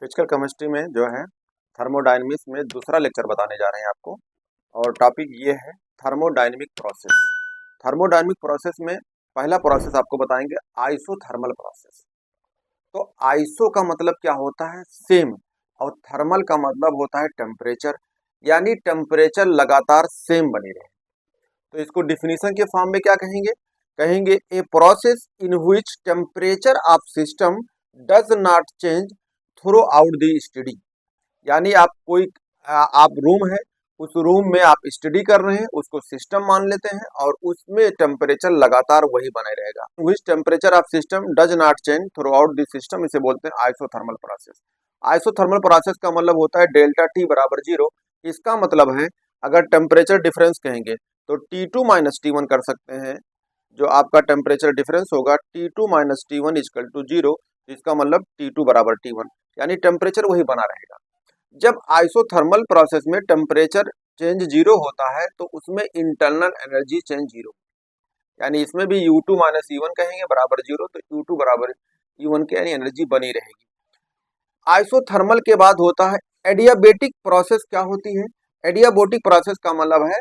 Physical chemistry में जो है थर्मोडायनेमिक्स में दूसरा लेक्चर बताने जा रहे हैं आपको। और टॉपिक ये है थर्मोडायनेमिक प्रोसेस। थर्मोडायनेमिक प्रोसेस में पहला प्रोसेस आपको बताएंगे आइसोथर्मल प्रोसेस। तो आइसो का मतलब क्या होता है? सेम। और थर्मल का मतलब होता है टेम्परेचर, यानी टेम्परेचर लगातार सेम बनी रहे। तो इसको डिफिनीशन के फॉर्म में क्या कहेंगे? कहेंगे ए process in which temperature of system does not change through out the study. यानी आप रूम है, उस रूम में आप स्टडी कर रहे हैं, उसको सिस्टम मान लेते हैं और उसमें टेम्परेचर लगातार वही बने रहेगा। Which temperature of system does not change through out the system, इसे बोलते हैं आइसोथर्मल प्रोसेस। आइसोथर्मल प्रोसेस का मतलब होता है डेल्टा टी बराबर जीरो। इसका मतलब है अगर टेम्परेचर डिफरेंस कहेंगे तो T2 माइनस T1 कर सकते हैं। जो आपका टेम्परेचर डिफरेंस होगा T2 minus T1 equal to zero, इसका मतलब T2 बराबर T1, यानी टेम्परेचर वही बना रहेगा। जब आइसोथर्मल प्रोसेस में टेम्परेचर चेंज जीरो होता है तो उसमें इंटरनल एनर्जी चेंज जीरो, यानी इसमें भी U2 माइनस E1 कहेंगे बराबर जीरो, तो U2 बराबर E1 के यानी एनर्जी बनी रहेगी। आइसोथर्मल के बाद होता है एडियाबेटिक प्रोसेस। क्या होती है? एडियाबेटिक प्रोसेस का मतलब है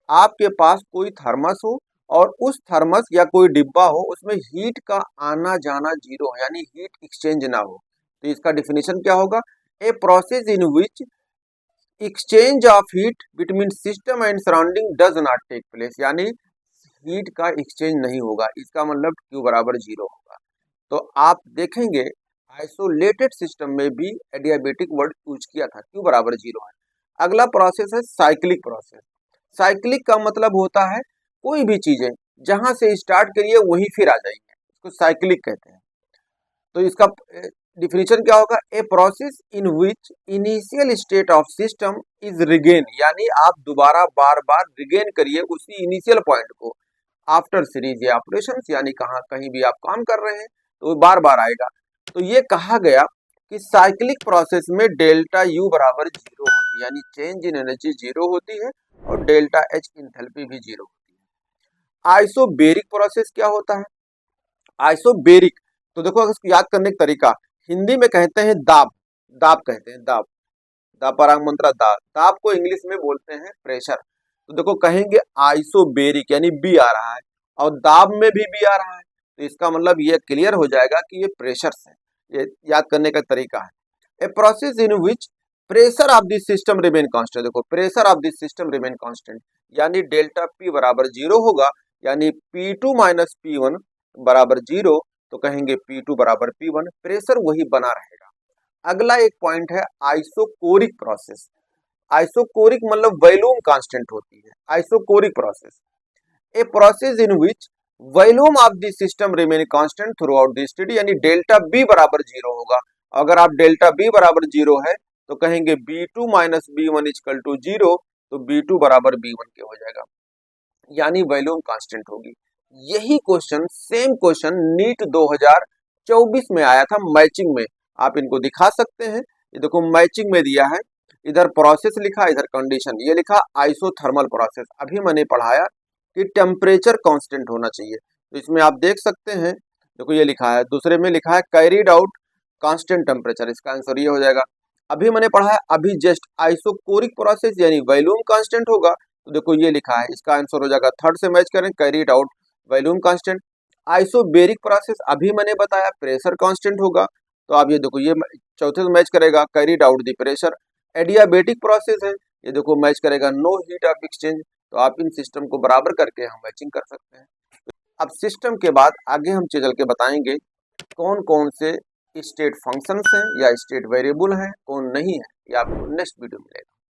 आपके पास कोई थर्मस हो और उस थर्मस या कोई डिब्बा हो, उसमें हीट का आना जाना जीरो हो, यानी हीट एक्सचेंज ना हो। तो इसका डिफिनेशन क्या होगा? A process in which exchange of heat between system and surrounding does not take place, यानी हीट का एक्सचेंज नहीं होगा। इसका मतलब Q बराबर जीरो होगा। तो आप देखेंगे आइसोलेटेड सिस्टम में भी एडियाबेटिक वर्ड यूज किया था, Q बराबर जीरो है। अगला प्रोसेस है साइक्लिक प्रोसेस। साइक्लिक का मतलब होता है कोई भी चीजें जहां से स्टार्ट करिए वहीं फिर आ जाएंगे, इसको साइक्लिक कहते हैं। तो इसका डिफिनीशन क्या होगा? A process in which initial state of system is regain, यानी आप दोबारा बार बार रिगेन करिए उसी इनिशियल पॉइंट को आफ्टर सीरीज या ऑपरेशन, यानी कहीं भी आप काम कर रहे हैं तो वो बार बार आएगा। तो ये कहा गया कि साइक्लिक प्रोसेस में डेल्टा U बराबर जीरो होती है, यानी चेंज इन एनर्जी जीरो होती है और डेल्टा H इंथैल्पी भी जीरो होती है। आइसोबेरिक प्रोसेस क्या होता है? आइसोबेरिक, तो देखो इसको याद करने का तरीका, हिंदी में कहते हैं दाब, दाब कहते हैं दाब, दाब पराग मंत्रा दाब, दाब को इंग्लिश में बोलते हैं प्रेशर। तो देखो कहेंगे आइसोबेरिक यानी बी आ रहा है और दाब में भी बी आ रहा है, तो इसका मतलब ये क्लियर हो जाएगा कि ये प्रेशर है। ये याद करने का तरीका है। ए process in which pressure of the system remain constant. देखो pressure of the system remain constant, यानी डेल्टा P बराबर जीरो होगा, यानी P2 माइनस P1 बराबर जीरो, तो कहेंगे P2 बराबर P1, प्रेशर वही बना रहेगा। अगला एक पॉइंट है आइसोकोरिक प्रोसेस। आइसोकोरिक मतलब वॉल्यूम कांस्टेंट होती है isochoric process. A process in which volume of the system remain constant through out the study, यानी डेल्टा B बराबर जीरो होगा। अगर आप डेल्टा B बराबर जीरो है तो कहेंगे B2 minus B1 equal to zero, तो B2 बराबर B1 के हो जाएगा, यानी वॉल्यूम कांस्टेंट होगी। यही क्वेश्चन सेम क्वेश्चन नीट 2024 में आया था मैचिंग में, आप इनको दिखा सकते हैं। ये देखो मैचिंग में दिया है, इधर प्रोसेस लिखा, इधर कंडीशन, ये लिखा आइसोथर्मल प्रोसेस। अभी मैंने पढ़ाया कि टेम्परेचर कांस्टेंट होना चाहिए, तो इसमें आप देख सकते हैं, देखो ये लिखा है, दूसरे में लिखा है कैरीड आउट कांस्टेंट टेम्परेचर, इसका आंसर ये हो जाएगा। अभी मैंने पढ़ा है अभी जस्ट आइसोकोरिक प्रोसेस यानी वॉल्यूम कांस्टेंट होगा, तो देखो ये लिखा है, इसका आंसर हो जाएगा थर्ड से मैच करें, carried out volume constant. Isobaric process अभी मैंने बताया प्रेशर कांस्टेंट होगा, तो आप ये देखो ये चौथे से मैच करेगा, carried out the pressure. Adiabatic process है, ये देखो मैच करेगा नो हीट ऑफ एक्सचेंज। तो आप इन सिस्टम को बराबर करके हम मैचिंग कर सकते हैं। अब सिस्टम के बाद आगे हम चल के बताएंगे कौन कौन से स्टेट फंक्शंस हैं या स्टेट वेरिएबल हैं, कौन नहीं है, ये आपको नेक्स्ट वीडियो में मिलेगा।